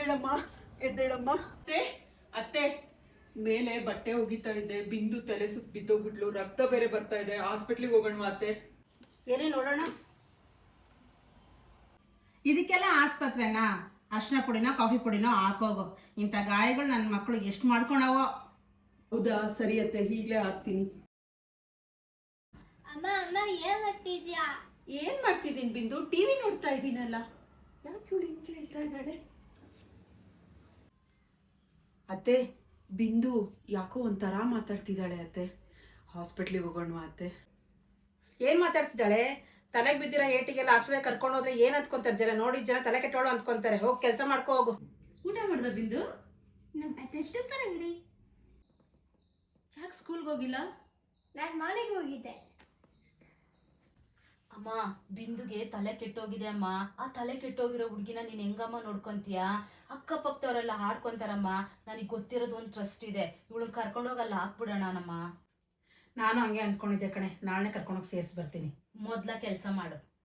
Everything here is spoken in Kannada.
ಎದ್ದೇಳಮ್ಮ ಎದ್ದೇಳಮ್ಮ. ಅತ್ತೆ ಅತ್ತೆ, ಮೇಲೆ ಬಟ್ಟೆ ಒಗಿತಾ ಇದ್ದೆ, ಬಿಂದು ತಲೆ ಸುತ್ತ ಬಿದ್ದೋಗ್ಬಿಟ್ಲು, ರಕ್ತ ಬೇರೆ ಬರ್ತಾ ಇದೆ, ಹಾಸ್ಪಿಟ್ಲಿಗೆ ಹೋಗೋಣ ಅತ್ತೆ. ಏನೇ ನೋಡೋಣ. ಇದಕ್ಕೆಲ್ಲ ಆಸ್ಪತ್ರೆನಾ? ಅರ್ಶಿನ ಪುಡಿನೋ ಕಾಫಿ ಪುಡಿನೋ ಹಾಕೋಗು. ಇಂಥ ಗಾಯಗಳು ನನ್ನ ಮಕ್ಕಳು ಎಷ್ಟು ಮಾಡ್ಕೊಳವೋ. ಹೌದಾ, ಸರಿ ಅತ್ತೆ, ಈಗಲೇ ಹಾಕ್ತೀನಿ. ಅಮ್ಮ ಅಮ್ಮ ಏನ್ ಮಾಡ್ತಿದ್ಯಾ? ಏನ್ ಮಾಡ್ತಿದ್ದೀನಿ ಬಿಂದು? ಟಿವಿ ನೋಡ್ತಾ ಇದ್ದೀನಲ್ಲ. ಯಾಕೆ ಇವಳು ಹಿಂಗೆ ಹೇಳ್ತಾ ಇದ್ದಾಳೆ? ಅತ್ತೆ, ಬಿಂದು ಯಾಕೋ ಒಂಥರ ಮಾತಾಡ್ತಿದ್ದಾಳೆ ಅತ್ತೆ. ಹಾಸ್ಪಿಟ್ಲಿಗೆ ಹೋಗೋಣ ಅತ್ತೆ. ಏನು ಮಾತಾಡ್ತಿದ್ದಾಳೆ? ತಲೆಗೆ ಬಿದ್ದಿರೋ ಏಟಿಗೆಲ್ಲ ಆಸ್ಪತ್ರೆಗೆ ಕರ್ಕೊಂಡು ಹೋದ್ರೆ ಏನು ಅಂದ್ಕೊಂತಾರೆ ಜನ? ನೋಡಿ ಜನ ತಲೆ ಕೆಟ್ಟೋಳು ಅಂದ್ಕೊಂತಾರೆ. ಹೋಗಿ ಕೆಲಸ ಮಾಡ್ಕೋ ಹೋಗು. ಊಟ ಮಾಡ್ದ ಬಿಂದು? ನಮ್ಮ ಅತ್ತೆ ಸೂಪರ್ ಅಂಗಡಿ. ಯಾಕೆ ಸ್ಕೂಲ್ಗೆ ಹೋಗಿಲ್ಲ? ನಾನು ಮಾಲಿಗೆ ಹೋಗಿದ್ದೆ. ಅಮ್ಮ, ಬಿಂದುಗೆ ತಲೆ ಕೆಟ್ಟೋಗಿದೆ ಅಮ್ಮ. ಆ ತಲೆ ಕೆಟ್ಟೋಗಿರೋ ಹುಡುಗಿನ ನೀನು ಹೆಂಗಮ್ಮ ನೋಡ್ಕೊಂತೀಯ? ಅಕ್ಕಪಕ್ಕದವರೆಲ್ಲ ಆಡ್ಕೊಂತಾರಮ್ಮ. ನನಗೆ ಗೊತ್ತಿರೋದು ಒಂದು ಟ್ರಸ್ಟ್ ಇದೆ, ಇವಳನ್ನ ಕರ್ಕೊಂಡೋಗಲ್ಲ ಹಾಕ್ಬಿಡೋಣ ನಮ್ಮ. ನಾನು ಹಂಗೆ ಅಂದ್ಕೊಂಡಿದ್ದೆ ಕಣೆ. ನಾಳೆ ಕರ್ಕೊಂಡೋಗಿ ಸೇರಿಸಿ ಬರ್ತೀನಿ. ಮೊದಲ ಕೆಲಸ ಮಾಡು.